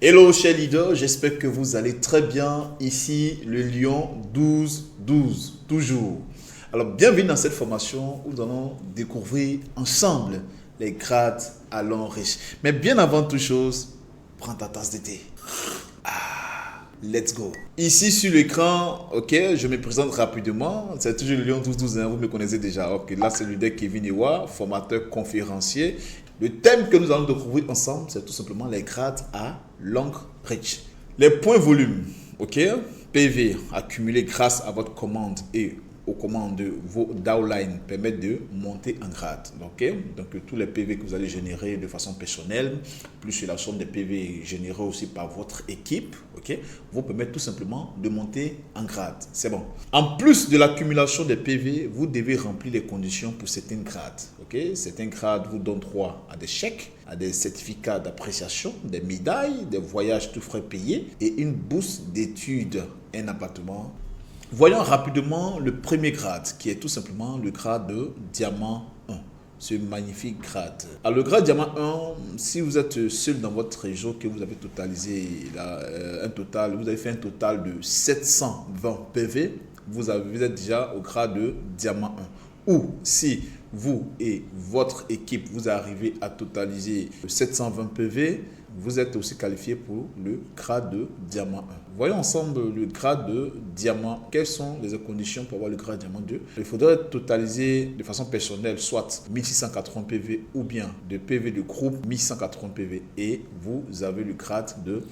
Hello chers leaders, j'espère que vous allez très bien. Ici le Lion 12-12, toujours. Alors bienvenue dans cette formation où nous allons découvrir ensemble les grades à l'homme riche. Mais bien avant toute chose, prends ta tasse de thé. Let's go. Ici sur l'écran, ok, je me présente rapidement. C'est toujours le Lion 12-12, hein, vous me connaissez déjà. Ok, là c'est le leader Kevin Ewa, formateur conférencier. Le thème que nous allons découvrir ensemble, c'est tout simplement les grades à long reach. Les points volume, ok, PV accumulés grâce à votre commande et aux commandes de vos downlines permettent de monter en grade. Okay? Donc, tous les PV que vous allez générer de façon personnelle, plus la somme des PV générés aussi par votre équipe, okay, vous permettent tout simplement de monter en grade. C'est bon. En plus de l'accumulation des PV, vous devez remplir les conditions pour certains grades. Okay? Certains grades vous donnent droit à des chèques, à des certificats d'appréciation, des médailles, des voyages tout frais payés et une bourse d'études, un appartement. Voyons rapidement le premier grade, qui est tout simplement le grade de diamant 1. Ce magnifique grade. Alors, le grade diamant 1, si vous êtes seul dans votre réseau, que vous avez totalisé vous avez fait un total de 720 PV, vous êtes déjà au grade de diamant 1. Ou si vous et votre équipe, vous arrivez à totaliser 720 PV, vous êtes aussi qualifié pour le grade de diamant 1. Voyons ensemble le grade de diamant. Quelles sont les conditions pour avoir le grade diamant 2? Il faudrait totaliser de façon personnelle soit 1680 PV ou bien de PV de groupe 1680 PV et vous avez le grade de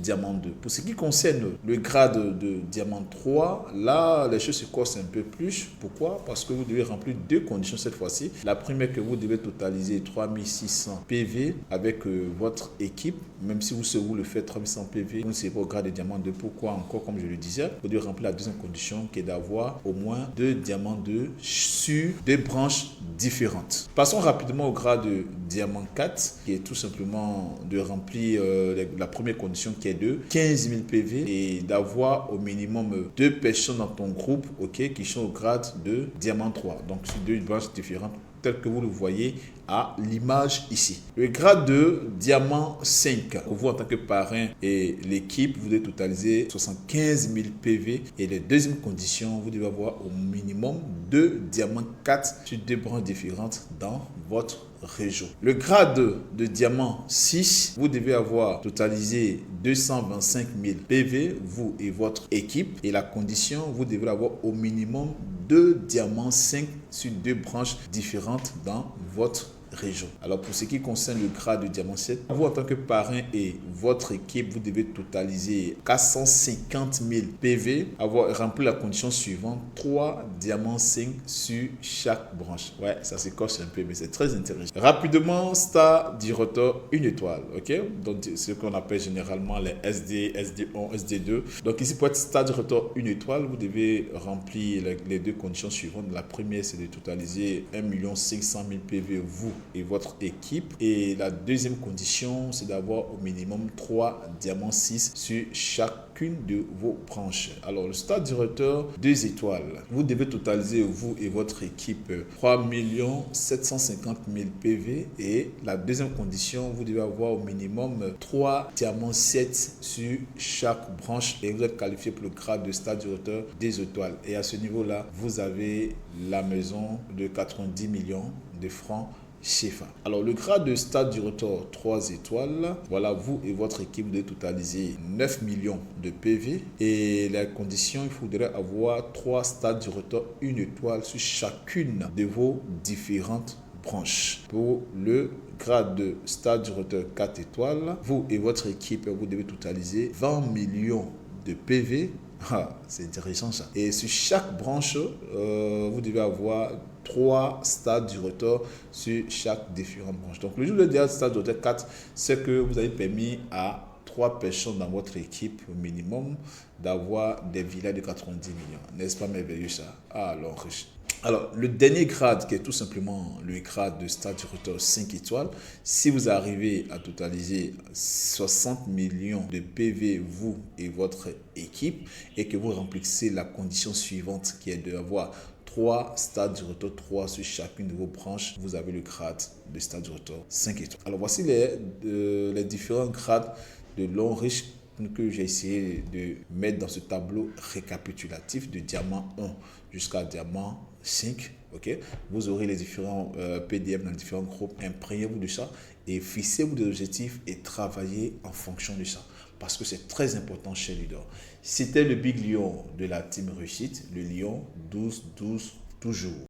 diamant 2. Pour ce qui concerne le grade de diamant 3, là les choses se corsent un peu plus. Pourquoi? Parce que vous devez remplir deux conditions cette fois-ci. La première, que vous devez totaliser 3600 PV avec votre équipe. Même si vous le faites 3600 PV, vous ne serez pas au grade de diamant 2. Pourquoi? Encore, comme je le disais, vous devez remplir la deuxième condition qui est d'avoir au moins 2 diamants 2 sur deux branches différentes. Passons rapidement au grade de diamant 4 qui est tout simplement de remplir la première condition qui est de 15 000 PV et d'avoir au minimum 2 personnes dans ton groupe, ok, qui sont au grade de diamant 3. Donc sur deux branches différentes tel que vous le voyez à l'image ici. Le grade de diamant 5, pour vous en tant que parrain et l'équipe, vous devez totaliser 75 000 PV et les deuxièmes conditions, vous devez avoir au minimum 2 diamants 4 sur deux branches différentes dans votre région. Le grade de diamant 6, vous devez avoir totalisé 225 000 PV, vous et votre équipe. Et la condition, vous devez avoir au minimum 2 diamants 5 sur deux branches différentes dans votre région. Alors pour ce qui concerne le grade de diamant 7, vous en tant que parrain et votre équipe, vous devez totaliser 450 000 PV, avoir rempli la condition suivante, 3 diamants 5 sur chaque branche. Ouais, ça s'écorche un peu, mais c'est très intéressant. Rapidement, star du rotor, une étoile, ok? Donc ce qu'on appelle généralement les SD, SD1, SD2. Donc ici, pour être star du rotor, une étoile, vous devez remplir les deux conditions suivantes. La première, c'est de totaliser 1 500 000 PV, vous et votre équipe. Et la deuxième condition, c'est d'avoir au minimum 3 diamants 6 sur chacune de vos branches. Alors, le stade directeur, 2 étoiles. Vous devez totaliser, vous et votre équipe, 3 750 000 PV. Et la deuxième condition, vous devez avoir au minimum 3 diamants 7 sur chaque branche. Et vous êtes qualifié pour le grade de stade directeur des étoiles. Et à ce niveau-là, vous avez la maison de 90 millions de francs CFA. Alors, le grade de stade du rotor 3 étoiles, voilà, vous et votre équipe devez totaliser 9 millions de PV. Et la condition, il faudrait avoir 3 stades du rotor 1 étoile sur chacune de vos différentes branches. Pour le grade de stade du rotor 4 étoiles, vous et votre équipe, vous devez totaliser 20 millions de PV. Ah, c'est intéressant ça. Et sur chaque branche, vous devez avoir 3 stades du rotor sur chaque différente branche. Donc, le jour de stade du rotor 4, c'est que vous avez permis à 3 personnes dans votre équipe au minimum d'avoir des villas de 90 millions. N'est-ce pas merveilleux ça? Alors, le dernier grade qui est tout simplement le grade de stade du rotor 5 étoiles, si vous arrivez à totaliser 60 millions de PV, vous et votre équipe, et que vous remplissez la condition suivante qui est d'avoir 3 stades du rotor 3 sur chacune de vos branches, vous avez le grade de stade du rotor 5 étoiles. Alors, voici les différents grades de longs risques que j'ai essayé de mettre dans ce tableau récapitulatif de diamant 1 jusqu'à diamant 5. Okay? Vous aurez les différents PDF dans les différents groupes. Imprégnez-vous de ça et fixez-vous des objectifs et travaillez en fonction de ça. Parce que c'est très important chez Leader. C'était le Big Lion de la team Réussite, le Lion 12-12 toujours.